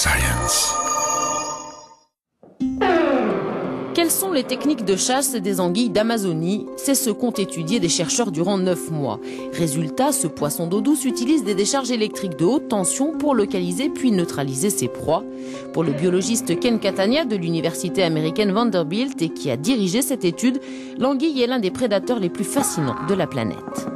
science. Quelles sont les techniques de chasse des anguilles d'Amazonie? C'est ce qu'ont étudié des chercheurs durant 9 mois. Résultat, ce poisson d'eau douce utilise des décharges électriques de haute tension pour localiser puis neutraliser ses proies. Pour le biologiste Ken Catania de l'université américaine Vanderbilt et qui a dirigé cette étude, l'anguille est l'un des prédateurs les plus fascinants de la planète.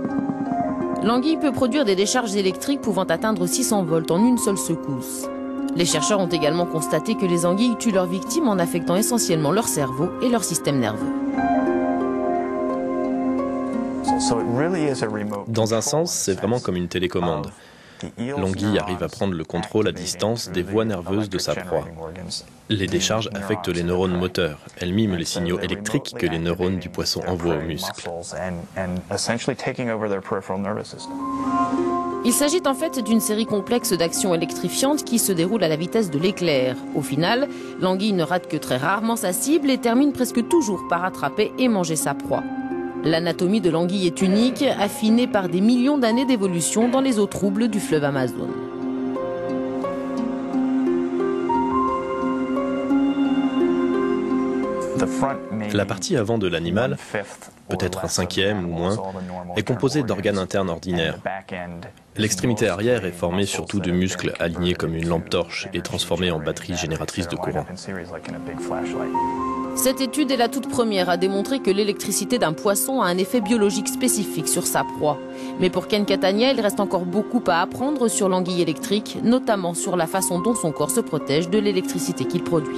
L'anguille peut produire des décharges électriques pouvant atteindre 600 volts en une seule secousse. Les chercheurs ont également constaté que les anguilles tuent leurs victimes en affectant essentiellement leur cerveau et leur système nerveux. Dans un sens, c'est vraiment comme une télécommande. L'anguille arrive à prendre le contrôle à distance des voies nerveuses de sa proie. Les décharges affectent les neurones moteurs. Elles miment les signaux électriques que les neurones du poisson envoient aux muscles. Il s'agit en fait d'une série complexe d'actions électrifiantes qui se déroulent à la vitesse de l'éclair. Au final, l'anguille ne rate que très rarement sa cible et termine presque toujours par attraper et manger sa proie. L'anatomie de l'anguille est unique, affinée par des millions d'années d'évolution dans les eaux troubles du fleuve Amazone. La partie avant de l'animal, peut-être un cinquième ou moins, est composée d'organes internes ordinaires. L'extrémité arrière est formée surtout de muscles alignés comme une lampe torche et transformés en batterie génératrice de courant. Cette étude est la toute première à démontrer que l'électricité d'un poisson a un effet biologique spécifique sur sa proie. Mais pour Ken Catania, il reste encore beaucoup à apprendre sur l'anguille électrique, notamment sur la façon dont son corps se protège de l'électricité qu'il produit.